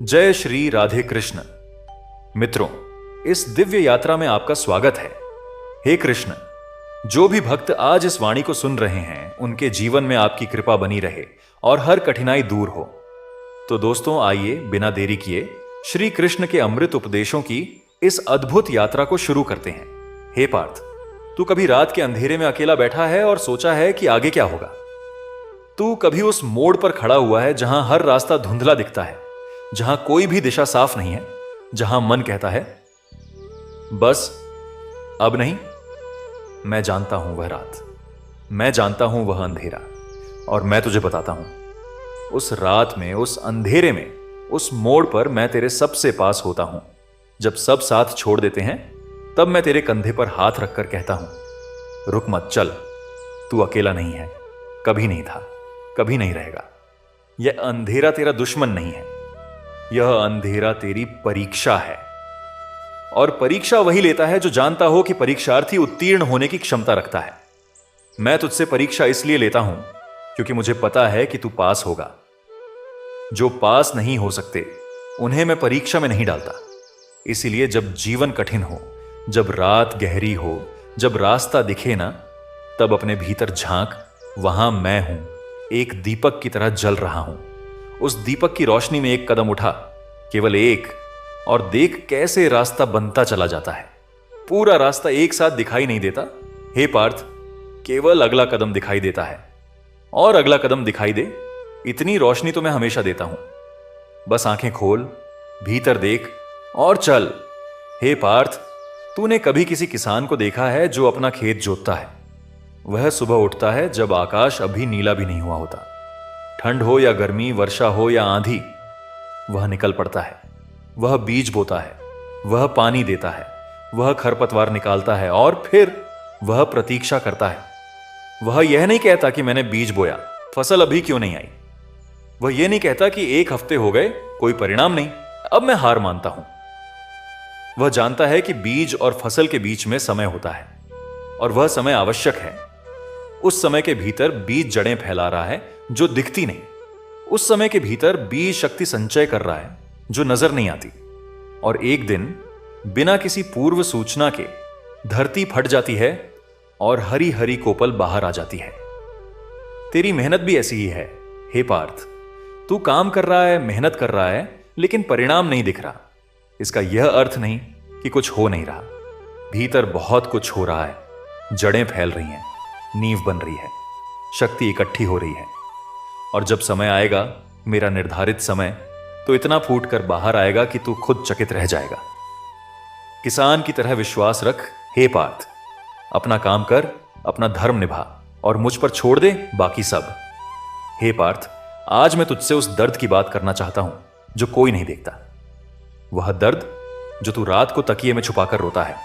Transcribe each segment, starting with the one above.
जय श्री राधे कृष्ण। मित्रों, इस दिव्य यात्रा में आपका स्वागत है। हे कृष्ण, जो भी भक्त आज इस वाणी को सुन रहे हैं उनके जीवन में आपकी कृपा बनी रहे और हर कठिनाई दूर हो। तो दोस्तों, आइए बिना देरी किए श्री कृष्ण के अमृत उपदेशों की इस अद्भुत यात्रा को शुरू करते हैं। हे पार्थ, तू कभी रात के अंधेरे में अकेला बैठा है और सोचा है कि आगे क्या होगा? तू कभी उस मोड़ पर खड़ा हुआ है जहां हर रास्ता धुंधला दिखता है, जहां कोई भी दिशा साफ नहीं है, जहां मन कहता है बस अब नहीं? मैं जानता हूं वह रात, मैं जानता हूं वह अंधेरा, और मैं तुझे बताता हूं उस रात में, उस अंधेरे में, उस मोड़ पर मैं तेरे सबसे पास होता हूं। जब सब साथ छोड़ देते हैं तब मैं तेरे कंधे पर हाथ रखकर कहता हूं रुक मत, चल, तू अकेला नहीं है, कभी नहीं था, कभी नहीं रहेगा। यह अंधेरा तेरा दुश्मन नहीं है, यह अंधेरा तेरी परीक्षा है। और परीक्षा वही लेता है जो जानता हो कि परीक्षार्थी उत्तीर्ण होने की क्षमता रखता है। मैं तुझसे परीक्षा इसलिए लेता हूं क्योंकि मुझे पता है कि तू पास होगा। जो पास नहीं हो सकते उन्हें मैं परीक्षा में नहीं डालता। इसीलिए जब जीवन कठिन हो, जब रात गहरी हो, जब रास्ता दिखे ना, तब अपने भीतर झांक, वहां मैं हूं, एक दीपक की तरह जल रहा हूं। उस दीपक की रोशनी में एक कदम उठा, केवल एक, और देख कैसे रास्ता बनता चला जाता है। पूरा रास्ता एक साथ दिखाई नहीं देता हे पार्थ, केवल अगला कदम दिखाई देता है, और अगला कदम दिखाई दे, इतनी रोशनी तो मैं हमेशा देता हूं। बस आंखें खोल, भीतर देख और चल। हे पार्थ, तूने कभी किसी किसान को देखा है जो अपना खेत जोतता है? वह सुबह उठता है जब आकाश अभी नीला भी नहीं हुआ होता। ठंड हो या गर्मी, वर्षा हो या आंधी, वह निकल पड़ता है, वह बीज बोता है, वह पानी देता है, वह खरपतवार निकालता है, और फिर वह प्रतीक्षा करता है। वह यह नहीं कहता कि मैंने बीज बोया, फसल अभी क्यों नहीं आई। वह यह नहीं कहता कि 1 हफ्ते हो गए, कोई परिणाम नहीं, अब मैं हार मानता हूं। वह जानता है कि बीज और फसल के बीच में समय होता है, और वह समय आवश्यक है। उस समय के भीतर बीज जड़ें फैला रहा है जो दिखती नहीं। उस समय के भीतर बीज शक्ति संचय कर रहा है जो नजर नहीं आती। और एक दिन बिना किसी पूर्व सूचना के धरती फट जाती है और हरी हरी कोपल बाहर आ जाती है। तेरी मेहनत भी ऐसी ही है हे पार्थ। तू काम कर रहा है, मेहनत कर रहा है, लेकिन परिणाम नहीं दिख रहा। इसका यह अर्थ नहीं कि कुछ हो नहीं रहा। भीतर बहुत कुछ हो रहा है। जड़ें फैल रही हैं, नींव बन रही है, शक्ति इकट्ठी हो रही है। और जब समय आएगा, मेरा निर्धारित समय, तो इतना फूट कर बाहर आएगा कि तू खुद चकित रह जाएगा। किसान की तरह विश्वास रख हे पार्थ। अपना काम कर, अपना धर्म निभा, और मुझ पर छोड़ दे बाकी सब। हे पार्थ, आज मैं तुझसे उस दर्द की बात करना चाहता हूं जो कोई नहीं देखता। वह दर्द जो तू रात को तकिए में छुपाकर रोता है,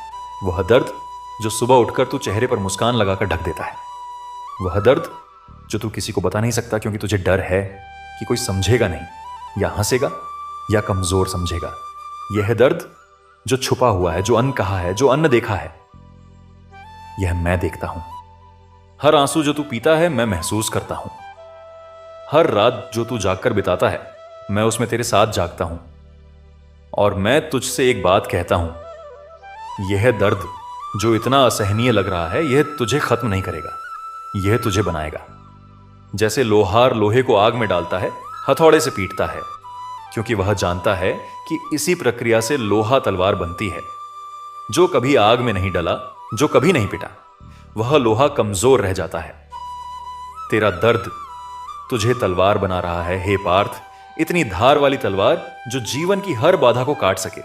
वह दर्द जो सुबह उठकर तू चेहरे पर मुस्कान लगाकर ढक देता है, वह दर्द जो तू किसी को बता नहीं सकता क्योंकि तुझे डर है कि कोई समझेगा नहीं, या हंसेगा या कमजोर समझेगा। यह दर्द जो छुपा हुआ है, जो अनकहा है, जो अन्न देखा है, यह मैं देखता हूं। हर आंसू जो तू पीता है मैं महसूस करता हूं। हर रात जो तू जागकर बिताता है मैं उसमें तेरे साथ जागता हूं। और मैं तुझसे एक बात कहता हूं, यह दर्द जो इतना असहनीय लग रहा है, यह तुझे खत्म नहीं करेगा, यह तुझे बनाएगा। जैसे लोहार लोहे को आग में डालता है, हथौड़े से पीटता है, क्योंकि वह जानता है कि इसी प्रक्रिया से लोहा तलवार बनती है। जो कभी आग में नहीं डला, जो कभी नहीं पिटा, वह लोहा कमजोर रह जाता है। तेरा दर्द तुझे तलवार बना रहा है हे पार्थ, इतनी धार वाली तलवार जो जीवन की हर बाधा को काट सके।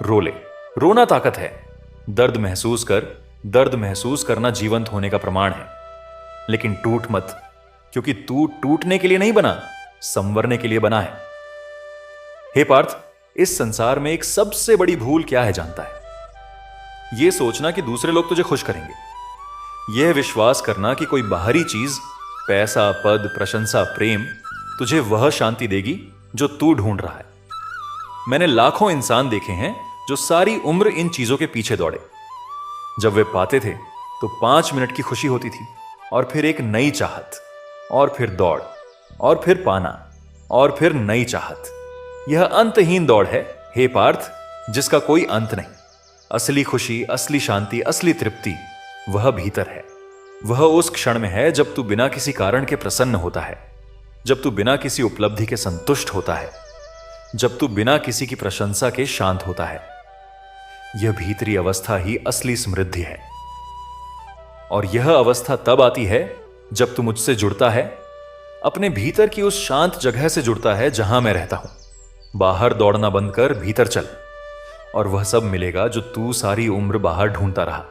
रो ले, रोना ताकत है। दर्द महसूस कर, दर्द महसूस करना जीवंत होने का प्रमाण है। लेकिन टूट मत, क्योंकि तू टूटने के लिए नहीं बना, संवरने के लिए बना है। हे पार्थ, इस संसार में एक सबसे बड़ी भूल क्या है जानता है? यह सोचना कि दूसरे लोग तुझे खुश करेंगे। यह विश्वास करना कि कोई बाहरी चीज, पैसा, पद, प्रशंसा, प्रेम तुझे वह शांति देगी जो तू ढूंढ रहा है। मैंने लाखों इंसान देखे हैं जो सारी उम्र इन चीजों के पीछे दौड़े। जब वे पाते थे तो 5 मिनट की खुशी होती थी, और फिर एक नई चाहत, और फिर दौड़, और फिर पाना, और फिर नई चाहत। यह अंतहीन दौड़ है हे पार्थ, जिसका कोई अंत नहीं। असली खुशी, असली शांति, असली तृप्ति वह भीतर है। वह उस क्षण में है जब तू बिना किसी कारण के प्रसन्न होता है, जब तू बिना किसी उपलब्धि के संतुष्ट होता है, जब तू बिना किसी की प्रशंसा के शांत होता है। यह भीतरी अवस्था ही असली समृद्धि है। और यह अवस्था तब आती है जब तू मुझसे जुड़ता है, अपने भीतर की उस शांत जगह से जुड़ता है जहां मैं रहता हूं। बाहर दौड़ना बंद कर, भीतर चल, और वह सब मिलेगा जो तू सारी उम्र बाहर ढूंढता रहा।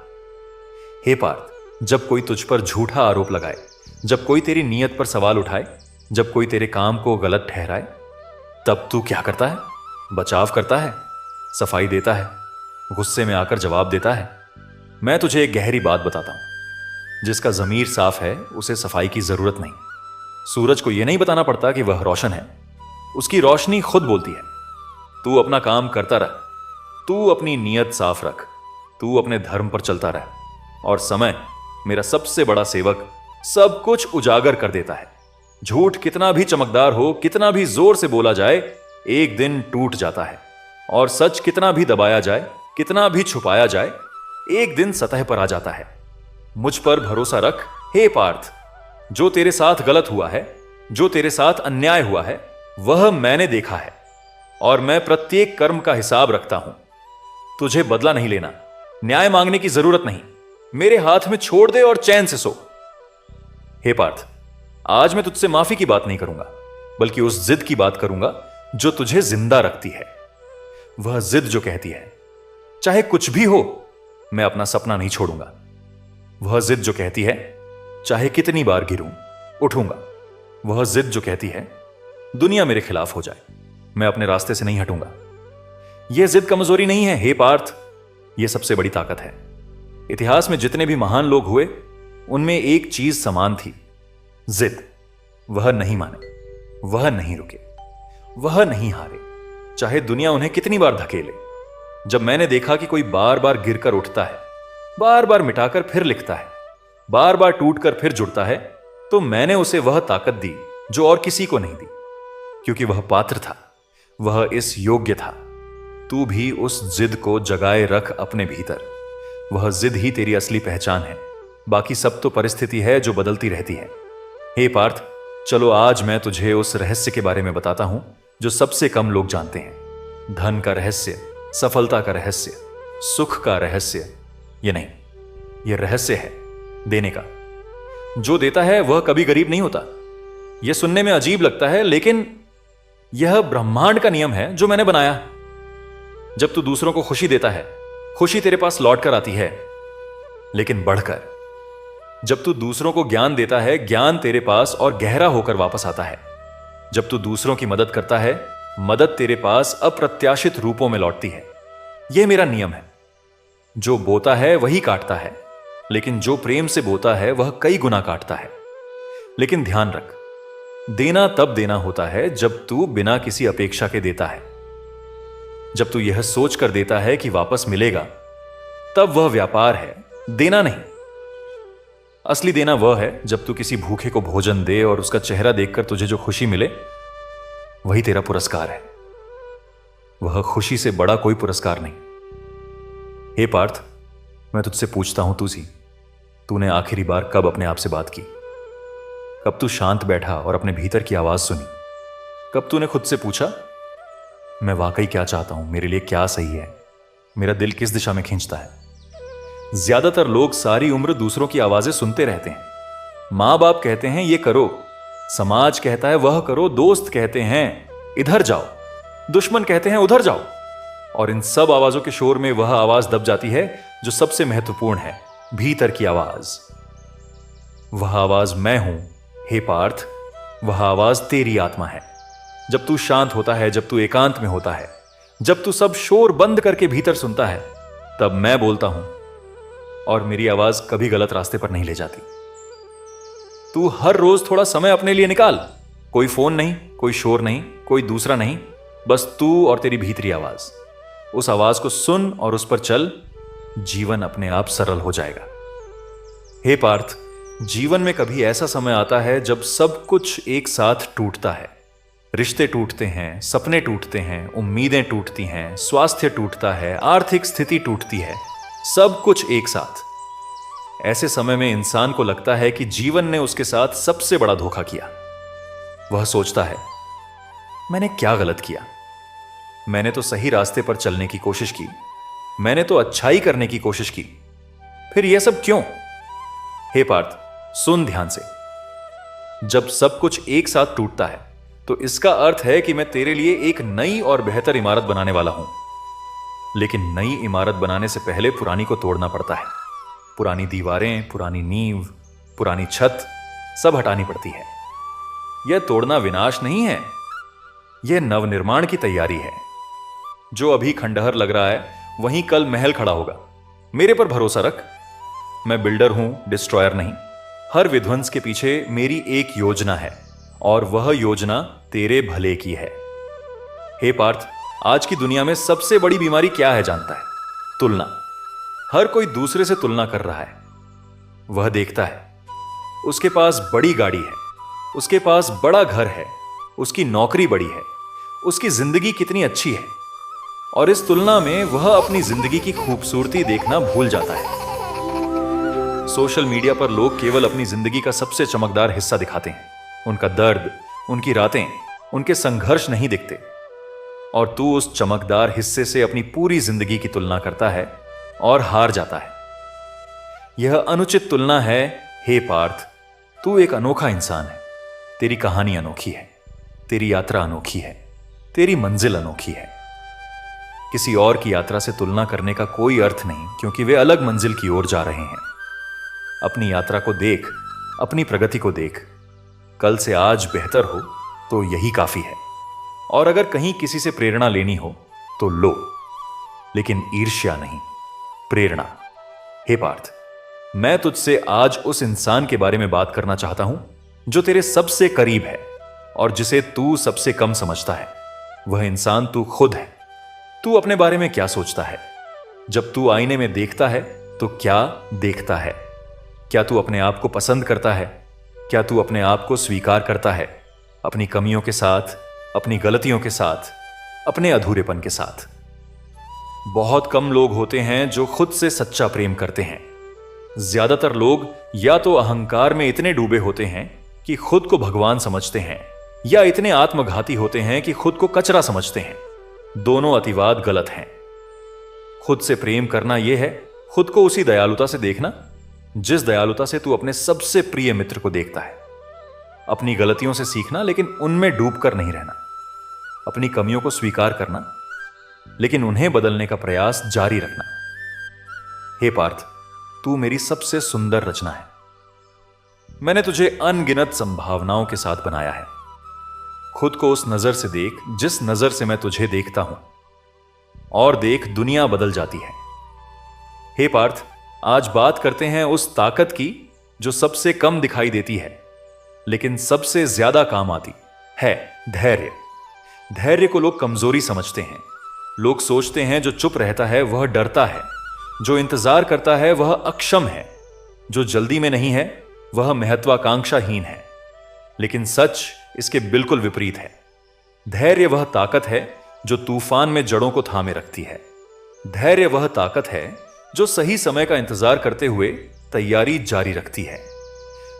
हे पार्थ, जब कोई तुझ पर झूठा आरोप लगाए, जब कोई तेरी नीयत पर सवाल उठाए, जब कोई तेरे काम को गलत ठहराए, तब तू क्या करता है? बचाव करता है, सफाई देता है, गुस्से में आकर जवाब देता है। मैं तुझे एक गहरी बात बताता हूं, जिसका जमीर साफ है उसे सफाई की जरूरत नहीं। सूरज को यह नहीं बताना पड़ता कि वह रोशन है, उसकी रोशनी खुद बोलती है। तू अपना काम करता रह, तू अपनी नीयत साफ रख, तू अपने धर्म पर चलता रह, और समय, मेरा सबसे बड़ा सेवक, सब कुछ उजागर कर देता है। झूठ कितना भी चमकदार हो, कितना भी जोर से बोला जाए, एक दिन टूट जाता है। और सच कितना भी दबाया जाए, कितना भी छुपाया जाए, एक दिन सतह पर आ जाता है। मुझ पर भरोसा रख हे पार्थ। जो तेरे साथ गलत हुआ है, जो तेरे साथ अन्याय हुआ है, वह मैंने देखा है, और मैं प्रत्येक कर्म का हिसाब रखता हूं। तुझे बदला नहीं लेना, न्याय मांगने की जरूरत नहीं। मेरे हाथ में छोड़ दे और चैन से सो। हे पार्थ, आज मैं तुझसे माफी की बात नहीं करूंगा, बल्कि उस जिद की बात करूंगा जो तुझे जिंदा रखती है। वह जिद जो कहती है, चाहे कुछ भी हो, मैं अपना सपना नहीं छोड़ूंगा। वह जिद जो कहती है, चाहे कितनी बार गिरूं, उठूंगा। वह जिद जो कहती है, दुनिया मेरे खिलाफ हो जाए, मैं अपने रास्ते से नहीं हटूंगा। यह जिद कमजोरी नहीं है हे पार्थ, यह सबसे बड़ी ताकत है। इतिहास में जितने भी महान लोग हुए, उनमें एक चीज समान थी, जिद। वह नहीं माने, वह नहीं रुके, वह नहीं हारे, चाहे दुनिया उन्हें कितनी बार धकेले। जब मैंने देखा कि कोई बार बार गिरकर उठता है, बार बार मिटाकर फिर लिखता है, बार बार टूटकर फिर जुड़ता है, तो मैंने उसे वह ताकत दी जो और किसी को नहीं दी, क्योंकि वह पात्र था, वह इस योग्य था। तू भी उस जिद को जगाए रख अपने भीतर। वह जिद ही तेरी असली पहचान है, बाकी सब तो परिस्थिति है जो बदलती रहती है। हे पार्थ, चलो आज मैं तुझे उस रहस्य के बारे में बताता हूं जो सबसे कम लोग जानते हैं। धन का रहस्य, सफलता का रहस्य, सुख का रहस्य, ये नहीं, यह रहस्य है देने का। जो देता है वह कभी गरीब नहीं होता। यह सुनने में अजीब लगता है, लेकिन यह ब्रह्मांड का नियम है जो मैंने बनाया। जब तू दूसरों को खुशी देता है, खुशी तेरे पास लौट कर आती है, लेकिन बढ़कर। जब तू दूसरों को ज्ञान देता है, ज्ञान तेरे पास और गहरा होकर वापस आता है। जब तू दूसरों की मदद करता है, मदद तेरे पास अप्रत्याशित रूपों में लौटती है। यह मेरा नियम है। जो बोता है वही काटता है, लेकिन जो प्रेम से बोता है वह कई गुना काटता है। लेकिन ध्यान रख, देना तब देना होता है जब तू बिना किसी अपेक्षा के देता है। जब तू यह सोचकर देता है कि वापस मिलेगा, तब वह व्यापार है, देना नहीं। असली देना वह है जब तू किसी भूखे को भोजन दे और उसका चेहरा देखकर तुझे जो खुशी मिले, वही तेरा पुरस्कार है। वह खुशी से बड़ा कोई पुरस्कार नहीं। हे पार्थ, मैं तुझसे पूछता हूं, तूने आखिरी बार कब अपने आप से बात की? कब तू शांत बैठा और अपने भीतर की आवाज सुनी? कब तूने खुद से पूछा, मैं वाकई क्या चाहता हूं, मेरे लिए क्या सही है, मेरा दिल किस दिशा में खींचता है? ज्यादातर लोग सारी उम्र दूसरों की आवाजें सुनते रहते हैं। मां बाप कहते हैं ये करो, समाज कहता है वह करो, दोस्त कहते हैं इधर जाओ, दुश्मन कहते हैं उधर जाओ, और इन सब आवाजों के शोर में वह आवाज दब जाती है जो सबसे महत्वपूर्ण है, भीतर की आवाज। वह आवाज मैं हूं हे पार्थ, वह आवाज तेरी आत्मा है। जब तू शांत होता है, जब तू एकांत में होता है, जब तू सब शोर बंद करके भीतर सुनता है, तब मैं बोलता हूं, और मेरी आवाज कभी गलत रास्ते पर नहीं ले जाती। तू हर रोज थोड़ा समय अपने लिए निकाल। कोई फोन नहीं, कोई शोर नहीं, कोई दूसरा नहीं, बस तू और तेरी भीतरी आवाज। उस आवाज को सुन और उस पर चल, जीवन अपने आप सरल हो जाएगा। हे पार्थ, जीवन में कभी ऐसा समय आता है जब सब कुछ एक साथ टूटता है। रिश्ते टूटते हैं, सपने टूटते हैं, उम्मीदें टूटती हैं, स्वास्थ्य टूटता है, आर्थिक स्थिति टूटती है, सब कुछ एक साथ। ऐसे समय में इंसान को लगता है कि जीवन ने उसके साथ सबसे बड़ा धोखा किया। वह सोचता है, मैंने क्या गलत किया? मैंने तो सही रास्ते पर चलने की कोशिश की, मैंने तो अच्छाई करने की कोशिश की, फिर यह सब क्यों? हे पार्थ, सुन ध्यान से। जब सब कुछ एक साथ टूटता है तो इसका अर्थ है कि मैं तेरे लिए एक नई और बेहतर इमारत बनाने वाला हूं। लेकिन नई इमारत बनाने से पहले पुरानी को तोड़ना पड़ता है। पुरानी दीवारें, पुरानी नींव, पुरानी छत सब हटानी पड़ती है। यह तोड़ना विनाश नहीं है, यह नवनिर्माण की तैयारी है। जो अभी खंडहर लग रहा है वहीं कल महल खड़ा होगा। मेरे पर भरोसा रख। मैं बिल्डर हूं, डिस्ट्रॉयर नहीं। हर विध्वंस के पीछे मेरी एक योजना है और वह योजना तेरे भले की है। हे पार्थ, आज की दुनिया में सबसे बड़ी बीमारी क्या है जानता है? तुलना। हर कोई दूसरे से तुलना कर रहा है। वह देखता है उसके पास बड़ी गाड़ी है, उसके पास बड़ा घर है, उसकी नौकरी बड़ी है, उसकी जिंदगी कितनी अच्छी है, और इस तुलना में वह अपनी जिंदगी की खूबसूरती देखना भूल जाता है। सोशल मीडिया पर लोग केवल अपनी जिंदगी का सबसे चमकदार हिस्सा दिखाते हैं। उनका दर्द, उनकी रातें, उनके संघर्ष नहीं दिखते। और तू उस चमकदार हिस्से से अपनी पूरी जिंदगी की तुलना करता है और हार जाता है। यह अनुचित तुलना है। हे पार्थ, तू एक अनोखा इंसान है। तेरी कहानी अनोखी है, तेरी यात्रा अनोखी है, तेरी मंजिल अनोखी है। किसी और की यात्रा से तुलना करने का कोई अर्थ नहीं, क्योंकि वे अलग मंजिल की ओर जा रहे हैं। अपनी यात्रा को देख, अपनी प्रगति को देख। कल से आज बेहतर हो तो यही काफी है। और अगर कहीं किसी से प्रेरणा लेनी हो तो लो, लेकिन ईर्ष्या नहीं, प्रेरणा। हे पार्थ, मैं तुझसे आज उस इंसान के बारे में बात करना चाहता हूं जो तेरे सबसे करीब है और जिसे तू सबसे कम समझता है। वह इंसान तू खुद है। तू अपने बारे में क्या सोचता है? जब तू आईने में देखता है तो क्या देखता है? क्या तू अपने आप को पसंद करता है? क्या तू अपने आप को स्वीकार करता है? अपनी कमियों के साथ, अपनी गलतियों के साथ, अपने अधूरेपन के साथ। बहुत कम लोग होते हैं जो खुद से सच्चा प्रेम करते हैं। ज्यादातर लोग या तो अहंकार में इतने डूबे होते हैं कि खुद को भगवान समझते हैं, या इतने आत्मघाती होते हैं कि खुद को कचरा समझते हैं। दोनों अतिवाद गलत हैं। खुद से प्रेम करना यह है खुद को उसी दयालुता से देखना जिस दयालुता से तू अपने सबसे प्रिय मित्र को देखता है। अपनी गलतियों से सीखना, लेकिन उनमें डूबकर नहीं रहना। अपनी कमियों को स्वीकार करना, लेकिन उन्हें बदलने का प्रयास जारी रखना। हे पार्थ, तू मेरी सबसे सुंदर रचना है। मैंने तुझे अनगिनत संभावनाओं के साथ बनाया है। खुद को उस नजर से देख जिस नजर से मैं तुझे देखता हूं, और देख, दुनिया बदल जाती है। हे पार्थ, आज बात करते हैं उस ताकत की जो सबसे कम दिखाई देती है लेकिन सबसे ज्यादा काम आती है, धैर्य। धैर्य को लोग कमजोरी समझते हैं। लोग सोचते हैं जो चुप रहता है वह डरता है, जो इंतजार करता है वह अक्षम है, जो जल्दी में नहीं है वह महत्वाकांक्षाहीन है। लेकिन सच इसके बिल्कुल विपरीत है। धैर्य वह ताकत है जो तूफान में जड़ों को थामे रखती है। धैर्य वह ताकत है जो सही समय का इंतजार करते हुए तैयारी जारी रखती है।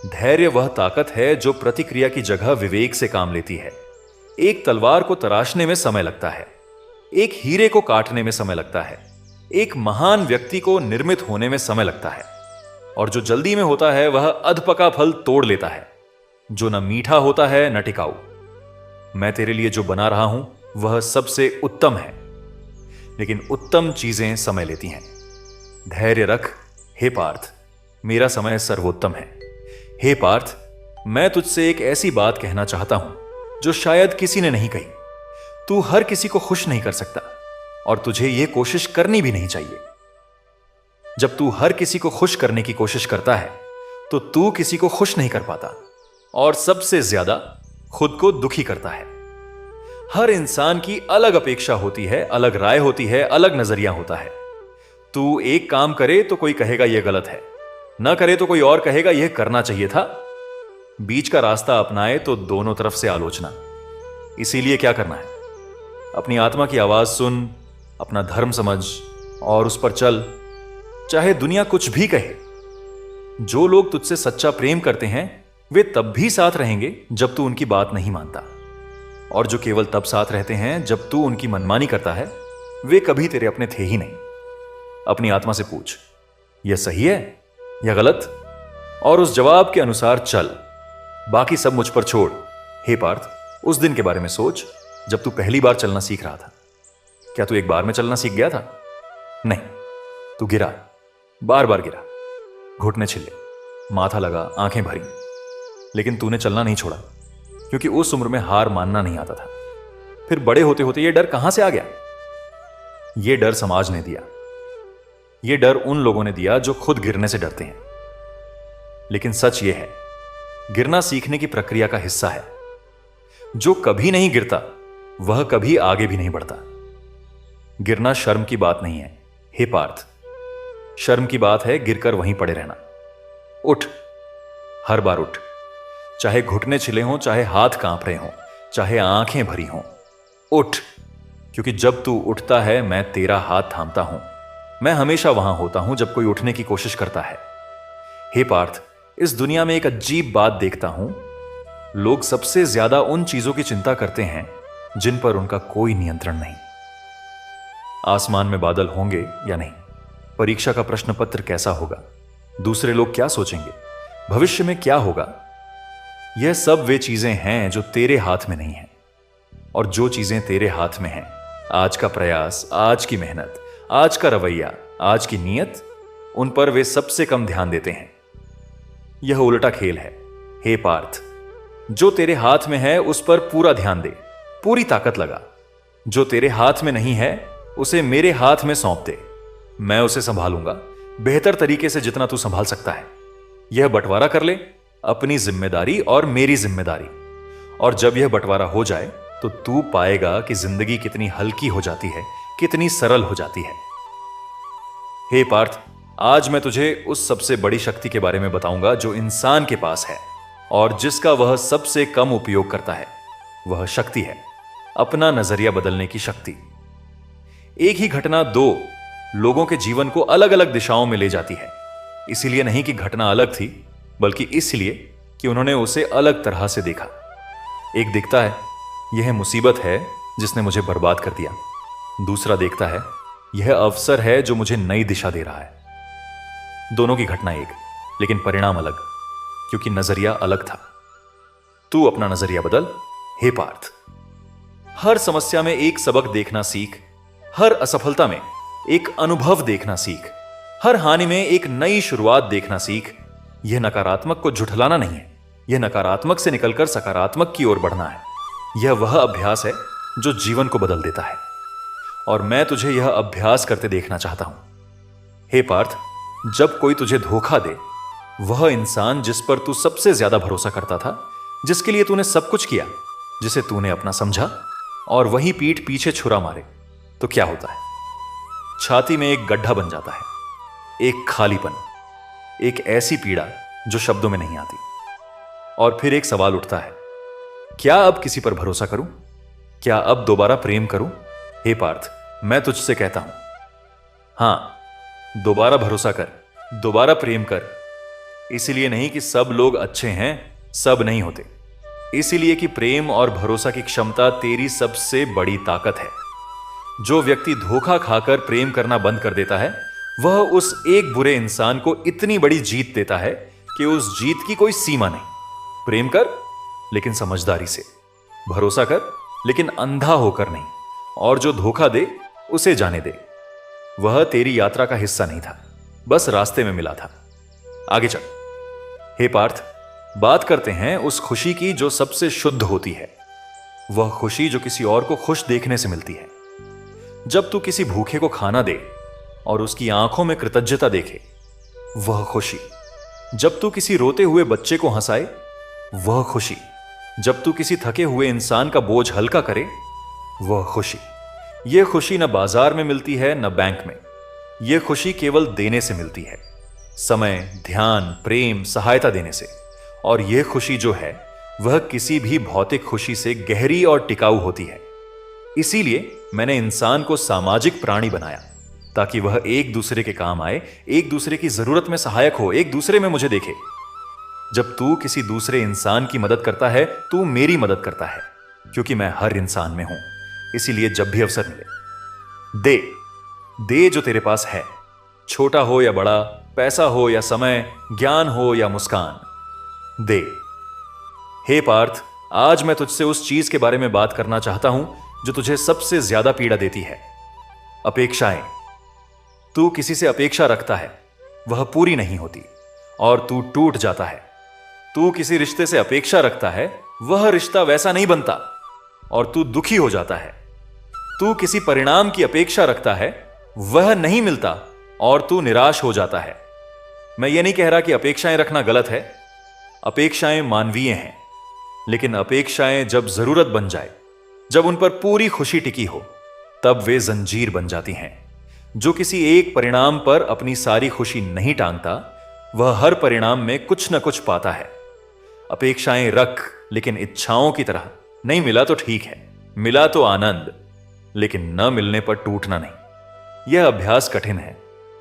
धैर्य वह ताकत है जो प्रतिक्रिया की जगह विवेक से काम लेती है। एक तलवार को तराशने में समय लगता है, एक हीरे को काटने में समय लगता है, एक महान व्यक्ति को निर्मित होने में समय लगता है, और जो जल्दी में होता है वह अधपका फल तोड़ लेता है, जो न मीठा होता है न टिकाऊ। मैं तेरे लिए जो बना रहा हूं वह सबसे उत्तम है, लेकिन उत्तम चीजें समय लेती हैं। धैर्य रख हे पार्थ, मेरा समय सर्वोत्तम है। हे पार्थ, मैं तुझसे एक ऐसी बात कहना चाहता हूं जो शायद किसी ने नहीं कही। तू हर किसी को खुश नहीं कर सकता और तुझे यह कोशिश करनी भी नहीं चाहिए। जब तू हर किसी को खुश करने की कोशिश करता है तो तू किसी को खुश नहीं कर पाता और सबसे ज्यादा खुद को दुखी करता है। हर इंसान की अलग अपेक्षा होती है, अलग राय होती है, अलग नजरिया होता है। तू एक काम करे तो कोई कहेगा यह गलत है, ना करे तो कोई और कहेगा यह करना चाहिए था। बीच का रास्ता अपनाए तो दोनों तरफ से आलोचना। इसीलिए क्या करना है? अपनी आत्मा की आवाज सुन, अपना धर्म समझ और उस पर चल, चाहे दुनिया कुछ भी कहे। जो लोग तुझसे सच्चा प्रेम करते हैं वे तब भी साथ रहेंगे जब तू उनकी बात नहीं मानता, और जो केवल तब साथ रहते हैं जब तू उनकी मनमानी करता है, वे कभी तेरे अपने थे ही नहीं। अपनी आत्मा से पूछ, यह सही है या गलत, और उस जवाब के अनुसार चल। बाकी सब मुझ पर छोड़। हे पार्थ, उस दिन के बारे में सोच जब तू पहली बार चलना सीख रहा था। क्या तू एक बार में चलना सीख गया था? नहीं, तू गिरा, बार बार गिरा, घुटने छिले, माथा लगा, आंखें भरी, लेकिन तूने चलना नहीं छोड़ा, क्योंकि उस उम्र में हार मानना नहीं आता था। फिर बड़े होते होते यह डर कहां से आ गया? यह डर समाज ने दिया। यह डर उन लोगों ने दिया जो खुद गिरने से डरते हैं। लेकिन सच यह है, गिरना सीखने की प्रक्रिया का हिस्सा है। जो कभी नहीं गिरता वह कभी आगे भी नहीं बढ़ता। गिरना शर्म की बात नहीं है हे पार्थ, शर्म की बात है गिरकर वहीं पड़े रहना। उठ, हर बार उठ, चाहे घुटने छिले हों, चाहे हाथ कांप रहे हों, चाहे आंखें भरी हों। उठ, क्योंकि जब तू उठता है मैं तेरा हाथ थामता हूं। मैं हमेशा वहां होता हूं जब कोई उठने की कोशिश करता है। हे पार्थ, इस दुनिया में एक अजीब बात देखता हूं। लोग सबसे ज्यादा उन चीजों की चिंता करते हैं जिन पर उनका कोई नियंत्रण नहीं। आसमान में बादल होंगे या नहीं, परीक्षा का प्रश्न पत्र कैसा होगा, दूसरे लोग क्या सोचेंगे, भविष्य में क्या होगा, यह सब वे चीजें हैं जो तेरे हाथ में नहीं हैं। और जो चीजें तेरे हाथ में हैं, आज का प्रयास, आज की मेहनत, आज का रवैया, आज की नीयत, उन पर वे सबसे कम ध्यान देते हैं। यह उल्टा खेल है हे पार्थ। जो तेरे हाथ में है उस पर पूरा ध्यान दे, पूरी ताकत लगा। जो तेरे हाथ में नहीं है उसे मेरे हाथ में सौंप दे, मैं उसे संभालूंगा बेहतर तरीके से जितना तू संभाल सकता है। यह बंटवारा कर ले, अपनी जिम्मेदारी और मेरी जिम्मेदारी, और जब यह बंटवारा हो जाए तो तू पाएगा कि जिंदगी कितनी हल्की हो जाती है, कितनी सरल हो जाती है। हे पार्थ, आज मैं तुझे उस सबसे बड़ी शक्ति के बारे में बताऊंगा जो इंसान के पास है और जिसका वह सबसे कम उपयोग करता है। वह शक्ति है अपना नजरिया बदलने की शक्ति। एक ही घटना दो लोगों के जीवन को अलग अलग दिशाओं में ले जाती है। इसीलिए नहीं कि घटना अलग थी, बल्कि इसलिए कि उन्होंने उसे अलग तरह से देखा। एक दिखता है यह मुसीबत है जिसने मुझे बर्बाद कर दिया, दूसरा देखता है यह अवसर है जो मुझे नई दिशा दे रहा है। दोनों की घटना एक, लेकिन परिणाम अलग, क्योंकि नजरिया अलग था। तू अपना नजरिया बदल हे पार्थ। हर समस्या में एक सबक देखना सीख, हर असफलता में एक अनुभव देखना सीख, हर हानि में एक नई शुरुआत देखना सीख। यह नकारात्मक को झुठलाना नहीं है, यह नकारात्मक से निकलकर सकारात्मक की ओर बढ़ना है। यह वह अभ्यास है जो जीवन को बदल देता है, और मैं तुझे यह अभ्यास करते देखना चाहता हूं। हे पार्थ, जब कोई तुझे धोखा दे, वह इंसान जिस पर तू सबसे ज्यादा भरोसा करता था, जिसके लिए तूने सब कुछ किया, जिसे तूने अपना समझा, और वही पीठ पीछे छुरा मारे, तो क्या होता है? छाती में एक गड्ढा बन जाता है, एक खालीपन, एक ऐसी पीड़ा जो शब्दों में नहीं आती। और फिर एक सवाल उठता है, क्या अब किसी पर भरोसा करूं? क्या अब दोबारा प्रेम करूं? हे पार्थ, मैं तुझसे कहता हूं, हां, दोबारा भरोसा कर, दोबारा प्रेम कर। इसलिए नहीं कि सब लोग अच्छे हैं, सब नहीं होते। इसलिए कि प्रेम और भरोसा की क्षमता तेरी सबसे बड़ी ताकत है। जो व्यक्ति धोखा खाकर प्रेम करना बंद कर देता है, वह उस एक बुरे इंसान को इतनी बड़ी जीत देता है कि उस जीत की कोई सीमा नहीं। प्रेम कर, लेकिन समझदारी से। भरोसा कर, लेकिन अंधा होकर नहीं। और जो धोखा दे, उसे जाने दे। वह तेरी यात्रा का हिस्सा नहीं था, बस रास्ते में मिला था। आगे चल। हे पार्थ, बात करते हैं उस खुशी की जो सबसे शुद्ध होती है। वह खुशी जो किसी और को खुश देखने से मिलती है। जब तू किसी भूखे को खाना दे और उसकी आंखों में कृतज्ञता देखे, वह खुशी। जब तू किसी रोते हुए बच्चे को हंसाए, वह खुशी। जब तू किसी थके हुए इंसान का बोझ हल्का करे, वह खुशी। यह खुशी न बाजार में मिलती है, न बैंक में। यह खुशी केवल देने से मिलती है, समय, ध्यान, प्रेम, सहायता देने से। और यह खुशी जो है, वह किसी भी भौतिक खुशी से गहरी और टिकाऊ होती है। इसीलिए मैंने इंसान को सामाजिक प्राणी बनाया, ताकि वह एक दूसरे के काम आए, एक दूसरे की जरूरत में सहायक हो, एक दूसरे में मुझे देखे। जब तू किसी दूसरे इंसान की मदद करता है, तू मेरी मदद करता है, क्योंकि मैं हर इंसान में हूं। इसीलिए जब भी अवसर मिले, दे दे जो तेरे पास है, छोटा हो या बड़ा, पैसा हो या समय, ज्ञान हो या मुस्कान, दे। हे पार्थ, आज मैं तुझसे उस चीज के बारे में बात करना चाहता हूं जो तुझे सबसे ज्यादा पीड़ा देती है, अपेक्षाएं। तू किसी से अपेक्षा रखता है, वह पूरी नहीं होती और तू टूट जाता है। तू किसी रिश्ते से अपेक्षा रखता है, वह रिश्ता वैसा नहीं बनता और तू दुखी हो जाता है। तू किसी परिणाम की अपेक्षा रखता है, वह नहीं मिलता और तू निराश हो जाता है। मैं ये नहीं कह रहा कि अपेक्षाएं रखना गलत है, अपेक्षाएं मानवीय हैं, लेकिन अपेक्षाएं जब जरूरत बन जाए, जब उन पर पूरी खुशी टिकी हो, तब वे जंजीर बन जाती हैं। जो किसी एक परिणाम पर अपनी सारी खुशी नहीं टांगता, वह हर परिणाम में कुछ न कुछ पाता है। अपेक्षाएं रख, लेकिन इच्छाओं की तरह। नहीं मिला तो ठीक है, मिला तो आनंद, लेकिन न मिलने पर टूटना नहीं। यह अभ्यास कठिन है,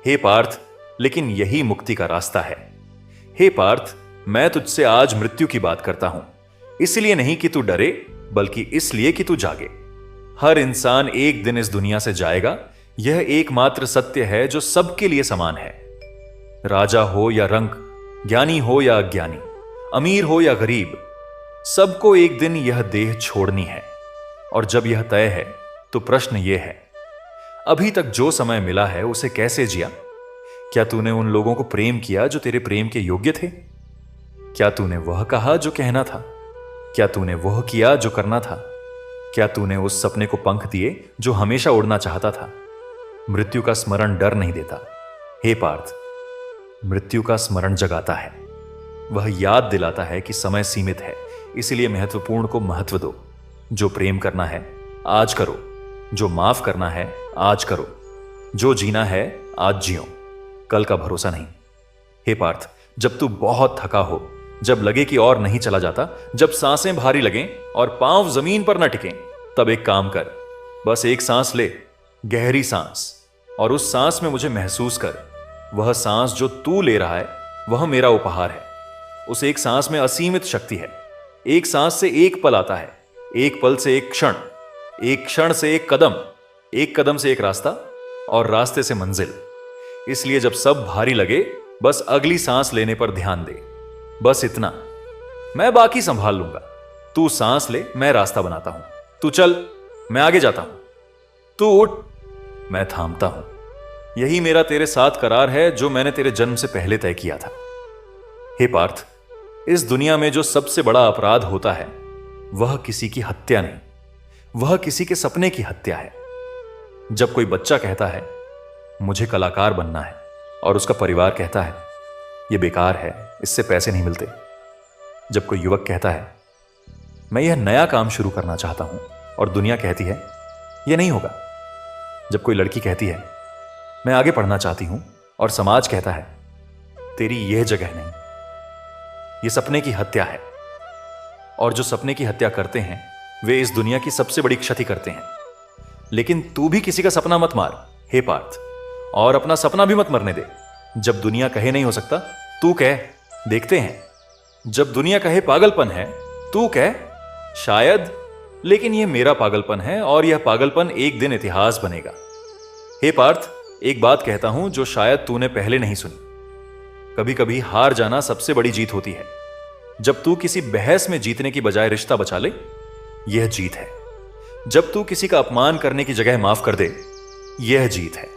हे पार्थ, लेकिन यही मुक्ति का रास्ता है। हे पार्थ, मैं तुझसे आज मृत्यु की बात करता हूं, इसलिए नहीं कि तू डरे, बल्कि इसलिए कि तू जागे। हर इंसान एक दिन इस दुनिया से जाएगा, यह एकमात्र सत्य है जो सबके लिए समान है। राजा हो या रंक, ज्ञानी हो या अज्ञानी, अमीर हो या गरीब, सबको एक दिन यह देह छोड़नी है। और जब यह तय है, तो प्रश्न यह है, अभी तक जो समय मिला है उसे कैसे जिया? क्या तूने उन लोगों को प्रेम किया जो तेरे प्रेम के योग्य थे? क्या तूने वह कहा जो कहना था? क्या तूने वह किया जो करना था? क्या तूने उस सपने को पंख दिए जो हमेशा उड़ना चाहता था? मृत्यु का स्मरण डर नहीं देता, हे पार्थ, मृत्यु का स्मरण जगाता है। वह याद दिलाता है कि समय सीमित है, इसलिए महत्वपूर्ण को महत्व दो। जो प्रेम करना है आज करो, जो माफ करना है आज करो, जो जीना है आज जियो, कल का भरोसा नहीं। हे पार्थ, जब तू बहुत थका हो, जब लगे कि और नहीं चला जाता, जब सांसें भारी लगें और पांव जमीन पर न टिकें, तब एक काम कर, बस एक सांस ले, गहरी सांस, और उस सांस में मुझे महसूस कर। वह सांस जो तू ले रहा है, वह मेरा उपहार है। उस एक सांस में असीमित शक्ति है। एक सांस से एक पल आता है, एक पल से एक क्षण, एक क्षण से एक कदम से एक रास्ता, और रास्ते से मंजिल। इसलिए जब सब भारी लगे, बस अगली सांस लेने पर ध्यान दे। बस इतना, मैं बाकी संभाल लूंगा। तू सांस ले, मैं रास्ता बनाता हूं। तू चल, मैं आगे जाता हूं। तू उठ, मैं थामता हूं। यही मेरा तेरे साथ करार है जो मैंने तेरे जन्म से पहले तय किया था। हे पार्थ, इस दुनिया में जो सबसे बड़ा अपराध होता है, वह किसी की हत्या नहीं, वह किसी के सपने की हत्या है। जब कोई बच्चा कहता है मुझे कलाकार बनना है, और उसका परिवार कहता है यह बेकार है, इससे पैसे नहीं मिलते। जब कोई युवक कहता है मैं यह नया काम शुरू करना चाहता हूं, और दुनिया कहती है यह नहीं होगा। जब कोई लड़की कहती है मैं आगे पढ़ना चाहती हूं, और समाज कहता है तेरी यह जगह नहीं, यह सपने की हत्या है। और जो सपने की हत्या करते हैं, वे इस दुनिया की सबसे बड़ी क्षति करते हैं। लेकिन तू भी किसी का सपना मत मार, हे पार्थ, और अपना सपना भी मत मरने दे। जब दुनिया कहे नहीं हो सकता, तू कह, देखते हैं। जब दुनिया कहे पागलपन है, तू कह शायद, लेकिन यह मेरा पागलपन है, और यह पागलपन एक दिन इतिहास बनेगा। हे पार्थ, एक बात कहता हूं जो शायद तूने पहले नहीं सुनी। कभी कभी हार जाना सबसे बड़ी जीत होती है। जब तू किसी बहस में जीतने की बजाय रिश्ता बचा ले, यह जीत है। जब तू किसी का अपमान करने की जगह माफ कर दे, यह जीत है।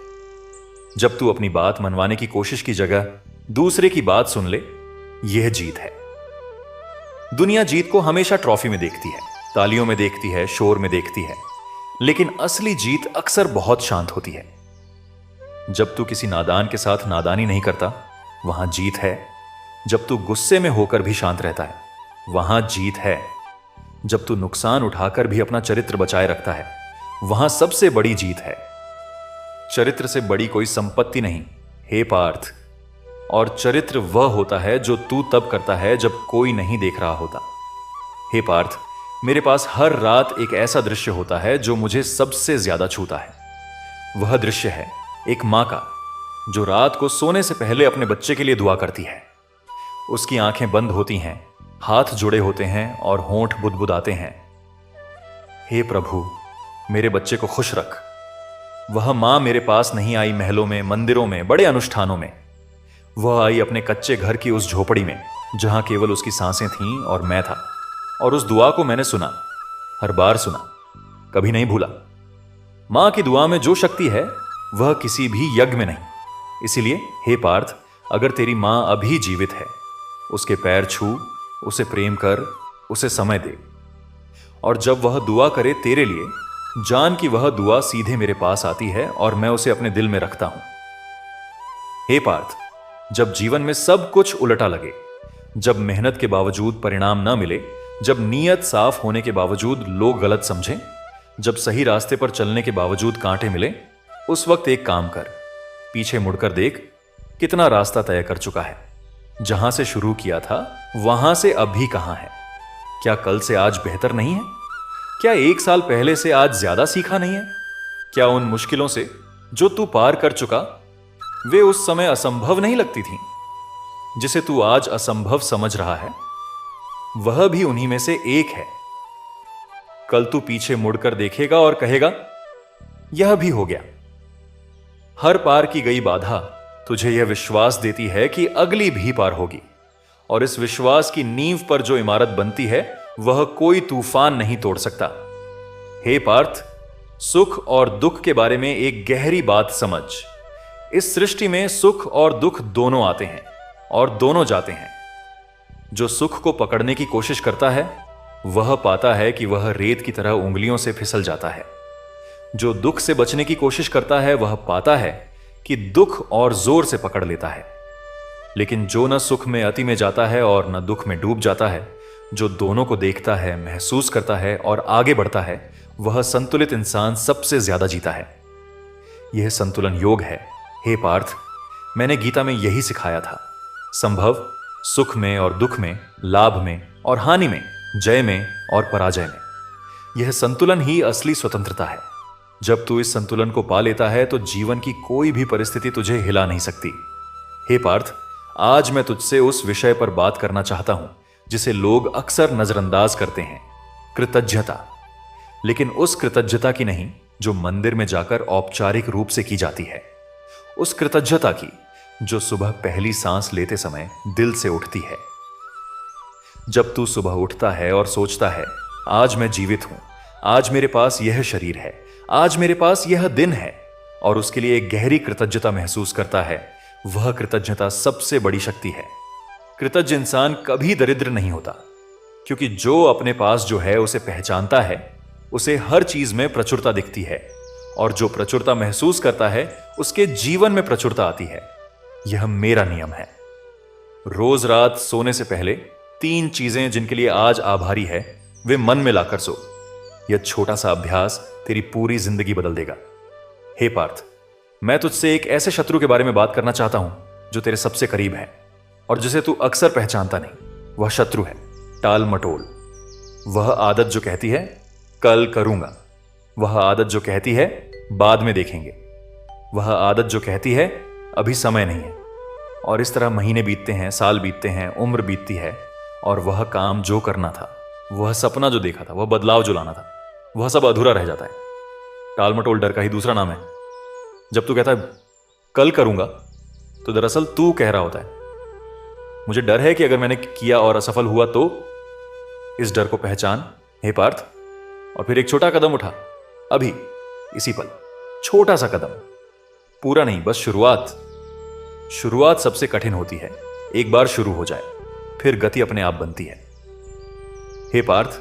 जब तू अपनी बात मनवाने की कोशिश की जगह दूसरे की बात सुन ले, यह जीत है। दुनिया जीत को हमेशा ट्रॉफी में देखती है, तालियों में देखती है, शोर में देखती है, लेकिन असली जीत अक्सर बहुत शांत होती है। जब तू किसी नादान के साथ नादानी नहीं करता, वहां जीत है। जब तू गुस्से में होकर भी शांत रहता है, वहां जीत है। जब तू नुकसान उठाकर भी अपना चरित्र बचाए रखता है, वहां सबसे बड़ी जीत है। चरित्र से बड़ी कोई संपत्ति नहीं, हे पार्थ। और चरित्र वह होता है जो तू तब करता है जब कोई नहीं देख रहा होता। हे पार्थ, मेरे पास हर रात एक ऐसा दृश्य होता है जो मुझे सबसे ज्यादा छूता है। वह दृश्य है एक मां का, जो रात को सोने से पहले अपने बच्चे के लिए दुआ करती है। उसकी आंखें बंद होती हैं, हाथ जुड़े होते हैं और होंठ बुदबुदाते हैं। हे प्रभु, मेरे बच्चे को खुश रख। वह मां मेरे पास नहीं आई महलों में, मंदिरों में, बड़े अनुष्ठानों में। वह आई अपने कच्चे घर की उस झोपड़ी में, जहां केवल उसकी सांसें थीं और मैं था। और उस दुआ को मैंने सुना, हर बार सुना, कभी नहीं भूला। मां की दुआ में जो शक्ति है वह किसी भी यज्ञ में नहीं। इसीलिए हे पार्थ, अगर तेरी मां अभी जीवित है, उसके पैर छू, उसे प्रेम कर, उसे समय दे। और जब वह दुआ करे तेरे लिए, जान कि वह दुआ सीधे मेरे पास आती है और मैं उसे अपने दिल में रखता हूं। हे पार्थ, जब जीवन में सब कुछ उलटा लगे, जब मेहनत के बावजूद परिणाम न मिले, जब नीयत साफ होने के बावजूद लोग गलत समझें, जब सही रास्ते पर चलने के बावजूद कांटे मिले, उस वक्त एक काम कर, पीछे मुड़कर देख कितना रास्ता तय कर चुका है। जहां से शुरू किया था वहां से अभी कहां है। क्या कल से आज बेहतर नहीं है? क्या एक साल पहले से आज ज्यादा सीखा नहीं है? क्या उन मुश्किलों से जो तू पार कर चुका, वे उस समय असंभव नहीं लगती थीं? जिसे तू आज असंभव समझ रहा है, वह भी उन्हीं में से एक है। कल तू पीछे मुड़कर देखेगा और कहेगा, यह भी हो गया। हर पार की गई बाधा तुझे यह विश्वास देती है कि अगली भी पार होगी। और इस विश्वास की नींव पर जो इमारत बनती है, वह कोई तूफान नहीं तोड़ सकता। हे पार्थ, सुख और दुख के बारे में एक गहरी बात समझ। इस सृष्टि में सुख और दुख दोनों आते हैं और दोनों जाते हैं। जो सुख को पकड़ने की कोशिश करता है, वह पाता है कि वह रेत की तरह उंगलियों से फिसल जाता है। जो दुख से बचने की कोशिश करता है, वह पाता है कि दुख और जोर से पकड़ लेता है। लेकिन जो न सुख में अति में जाता है और न दुख में डूब जाता है, जो दोनों को देखता है, महसूस करता है और आगे बढ़ता है, वह संतुलित इंसान सबसे ज्यादा जीता है। यह संतुलन योग है। हे पार्थ, मैंने गीता में यही सिखाया था। संभव सुख में और दुख में, लाभ में और हानि में, जय में और पराजय में। यह संतुलन ही असली स्वतंत्रता है। जब तू इस संतुलन को पा लेता है तो जीवन की कोई भी परिस्थिति तुझे हिला नहीं सकती। हे पार्थ, आज मैं तुझसे उस विषय पर बात करना चाहता हूं जिसे लोग अक्सर नजरअंदाज करते हैं, कृतज्ञता। लेकिन उस कृतज्ञता की नहीं जो मंदिर में जाकर औपचारिक रूप से की जाती है। उस कृतज्ञता की जो सुबह पहली सांस लेते समय दिल से उठती है। जब तू सुबह उठता है और सोचता है, आज मैं जीवित हूं, आज मेरे पास यह शरीर है, आज मेरे पास यह दिन है, और उसके लिए एक गहरी कृतज्ञता महसूस करता है, वह कृतज्ञता सबसे बड़ी शक्ति है। कृतज्ञ इंसान कभी दरिद्र नहीं होता, क्योंकि जो अपने पास जो है उसे पहचानता है, उसे हर चीज में प्रचुरता दिखती है, और जो प्रचुरता महसूस करता है उसके जीवन में प्रचुरता आती है। यह मेरा नियम है। रोज रात सोने से पहले 3 चीजें जिनके लिए आज आभारी है, वे मन में लाकर सो। यह छोटा सा अभ्यास तेरी पूरी जिंदगी बदल देगा। हे पार्थ, मैं तुझसे एक ऐसे शत्रु के बारे में बात करना चाहता हूं जो तेरे सबसे करीब है और जिसे तू अक्सर पहचानता नहीं। वह शत्रु है टाल मटोल। वह आदत जो कहती है कल करूंगा, वह आदत जो कहती है बाद में देखेंगे, वह आदत जो कहती है अभी समय नहीं है। और इस तरह महीने बीतते हैं, साल बीतते हैं, उम्र बीतती है, और वह काम जो करना था, वह सपना जो देखा था, वह बदलाव जो लाना था, वह सब अधूरा रह जाता है। टाल मटोल डर का ही दूसरा नाम है। जब तू कहता है कल करूंगा, तो दरअसल तू कह रहा होता है मुझे डर है कि अगर मैंने किया और असफल हुआ तो। इस डर को पहचान हे पार्थ, और फिर एक छोटा कदम उठा, अभी इसी पल। छोटा सा कदम, पूरा नहीं, बस शुरुआत। शुरुआत सबसे कठिन होती है। एक बार शुरू हो जाए फिर गति अपने आप बनती है। हे पार्थ,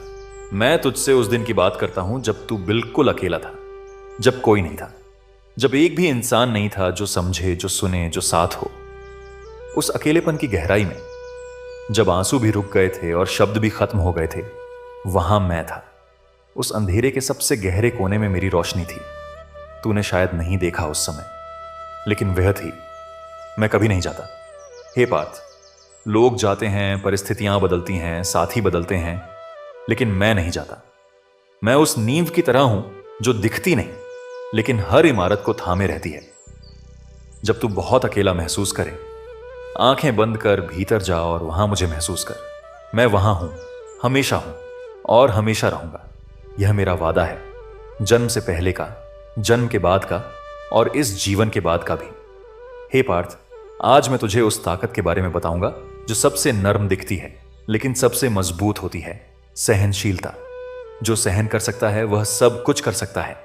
मैं तुझसे उस दिन की बात करता हूं जब तू बिल्कुल अकेला था, जब कोई नहीं था, जब एक भी इंसान नहीं था जो समझे, जो सुने, जो साथ हो। उस अकेलेपन की गहराई में, जब आंसू भी रुक गए थे और शब्द भी खत्म हो गए थे, वहां मैं था। उस अंधेरे के सबसे गहरे कोने में मेरी रोशनी थी। तूने शायद नहीं देखा उस समय, लेकिन वह थी। मैं कभी नहीं जाता। हे पार्थ, लोग जाते हैं, परिस्थितियां बदलती हैं, साथी बदलते हैं, लेकिन मैं नहीं जाता। मैं उस नींव की तरह हूं जो दिखती नहीं, लेकिन हर इमारत को थामे रहती है। जब तू बहुत अकेला महसूस करे, आंखें बंद कर भीतर जा और वहां मुझे महसूस कर। मैं वहां हूं, हमेशा हूं और हमेशा रहूंगा। यह मेरा वादा है, जन्म से पहले का, जन्म के बाद का और इस जीवन के बाद का भी। हे पार्थ, आज मैं तुझे उस ताकत के बारे में बताऊंगा जो सबसे नर्म दिखती है लेकिन सबसे मजबूत होती है। सहनशीलता। जो सहन कर सकता है वह सब कुछ कर सकता है।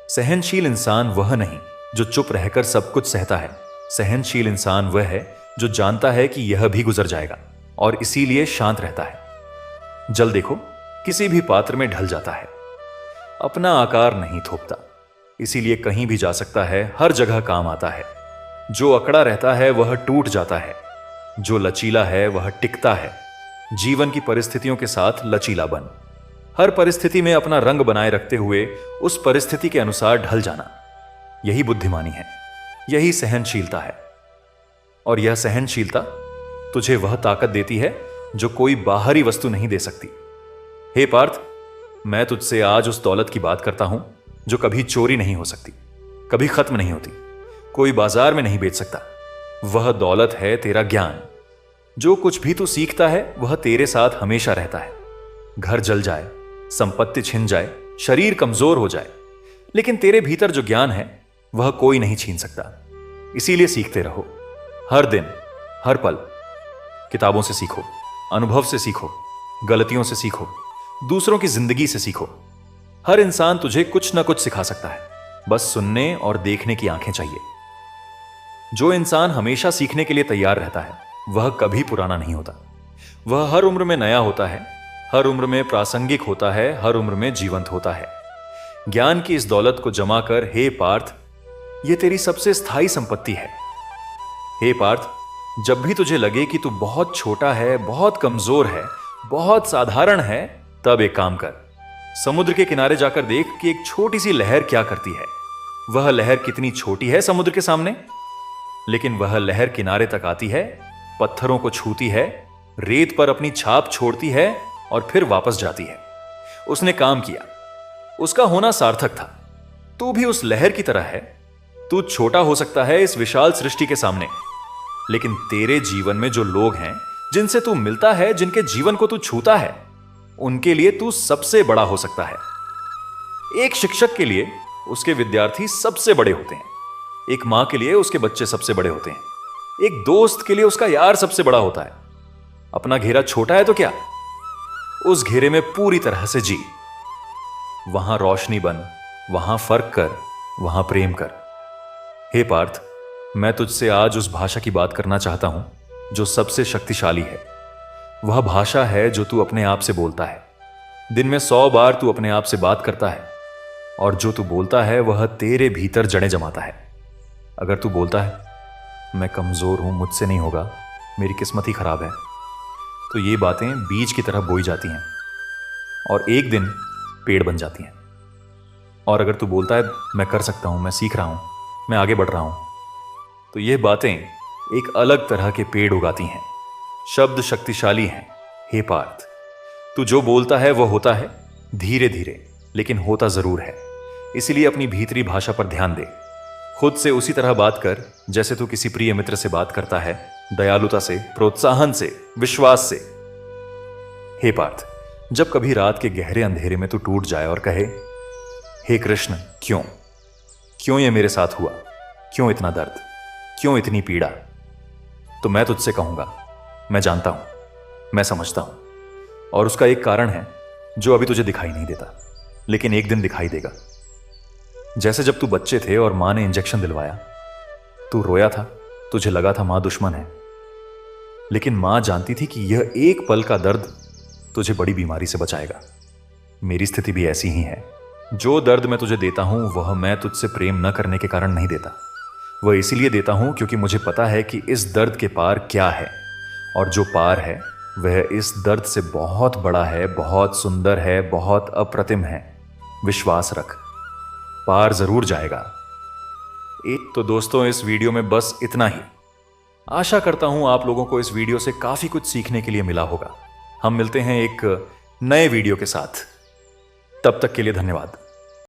सहनशील इंसान वह नहीं जो चुप रहकर सब कुछ सहता है। सहनशील इंसान वह है जो जानता है कि यह भी गुजर जाएगा और इसीलिए शांत रहता है। जल देखो, किसी भी पात्र में ढल जाता है, अपना आकार नहीं थोपता, इसीलिए कहीं भी जा सकता है, हर जगह काम आता है। जो अकड़ा रहता है वह टूट जाता है, जो लचीला है वह टिकता है। जीवन की परिस्थितियों के साथ लचीला बन। हर परिस्थिति में अपना रंग बनाए रखते हुए उस परिस्थिति के अनुसार ढल जाना, यही बुद्धिमानी है, यही सहनशीलता है। और यह सहनशीलता तुझे वह ताकत देती है जो कोई बाहरी वस्तु नहीं दे सकती। हे पार्थ, मैं तुझसे आज उस दौलत की बात करता हूं जो कभी चोरी नहीं हो सकती, कभी खत्म नहीं होती, कोई बाजार में नहीं बेच सकता। वह दौलत है तेरा ज्ञान। जो कुछ भी तू सीखता है वह तेरे साथ हमेशा रहता है। घर जल जाए, संपत्ति छिन जाए, शरीर कमजोर हो जाए, लेकिन तेरे भीतर जो ज्ञान है वह कोई नहीं छीन सकता। इसीलिए सीखते रहो, हर दिन, हर पल। किताबों से सीखो, अनुभव से सीखो, गलतियों से सीखो, दूसरों की जिंदगी से सीखो। हर इंसान तुझे कुछ ना कुछ सिखा सकता है, बस सुनने और देखने की आंखें चाहिए। जो इंसान हमेशा सीखने के लिए तैयार रहता है वह कभी पुराना नहीं होता। वह हर उम्र में नया होता है, हर उम्र में प्रासंगिक होता है, हर उम्र में जीवंत होता है। ज्ञान की इस दौलत को जमा कर हे पार्थ, यह तेरी सबसे स्थायी संपत्ति है। हे पार्थ, जब भी तुझे लगे कि तू बहुत छोटा है, बहुत कमजोर है, बहुत साधारण है, तब एक काम कर, समुद्र के किनारे जाकर देख कि एक छोटी सी लहर क्या करती है। वह लहर कितनी छोटी है समुद्र के सामने, लेकिन वह लहर किनारे तक आती है, पत्थरों को छूती है, रेत पर अपनी छाप छोड़ती है और फिर वापस जाती है। उसने काम किया, उसका होना सार्थक था। तू भी उस लहर की तरह है। तू छोटा हो सकता है इस विशाल सृष्टि के सामने, लेकिन तेरे जीवन में जो लोग हैं, जिनसे तू मिलता है, जिनके जीवन को तू छूता है, उनके लिए तू सबसे बड़ा हो सकता है। एक शिक्षक के लिए उसके विद्यार्थी सबसे बड़े होते हैं, एक मां के लिए उसके बच्चे सबसे बड़े होते हैं, एक दोस्त के लिए उसका यार सबसे बड़ा होता है। अपना घेरा छोटा है तो क्या, उस घेरे में पूरी तरह से जी। वहां रोशनी बन, वहां फर्क कर, वहां प्रेम कर। हे पार्थ, मैं तुझसे आज उस भाषा की बात करना चाहता हूं जो सबसे शक्तिशाली है। वह भाषा है जो तू अपने आप से बोलता है। दिन में 100 बार तू अपने आप से बात करता है, और जो तू बोलता है वह तेरे भीतर जड़ें जमाता है। अगर तू बोलता है मैं कमजोर हूं, मुझसे नहीं होगा, मेरी किस्मत ही खराब है, तो ये बातें बीज की तरह बोई जाती हैं और एक दिन पेड़ बन जाती हैं। और अगर तू बोलता है मैं कर सकता हूं, मैं सीख रहा हूं, मैं आगे बढ़ रहा हूं, तो ये बातें एक अलग तरह के पेड़ उगाती हैं। शब्द शक्तिशाली हैं। हे पार्थ, तू जो बोलता है वह होता है, धीरे धीरे, लेकिन होता जरूर है। इसलिए अपनी भीतरी भाषा पर ध्यान दे। खुद से उसी तरह बात कर जैसे तू किसी प्रिय मित्र से बात करता है, दयालुता से, प्रोत्साहन से, विश्वास से। हे पार्थ, जब कभी रात के गहरे अंधेरे में तू टूट जाए और कहे हे कृष्ण, क्यों ये मेरे साथ हुआ, क्यों इतना दर्द, क्यों इतनी पीड़ा, तो मैं तुझसे कहूंगा मैं जानता हूं, मैं समझता हूं, और उसका एक कारण है जो अभी तुझे दिखाई नहीं देता, लेकिन एक दिन दिखाई देगा। जैसे जब तू बच्चे थे और मां ने इंजेक्शन दिलवाया, तू रोया था, तुझे लगा था मां दुश्मन है, लेकिन मां जानती थी कि यह एक पल का दर्द तुझे बड़ी बीमारी से बचाएगा। मेरी स्थिति भी ऐसी ही है। जो दर्द मैं तुझे देता हूं वह मैं तुझसे प्रेम न करने के कारण नहीं देता, वह इसीलिए देता हूं क्योंकि मुझे पता है कि इस दर्द के पार क्या है, और जो पार है वह इस दर्द से बहुत बड़ा है, बहुत सुंदर है, बहुत अप्रतिम है। विश्वास रख, पार जरूर जाएगा। तो दोस्तों, इस वीडियो में बस इतना ही। आशा करता हूं आप लोगों को इस वीडियो से काफी कुछ सीखने के लिए मिला होगा। हम मिलते हैं एक नए वीडियो के साथ। तब तक के लिए धन्यवाद।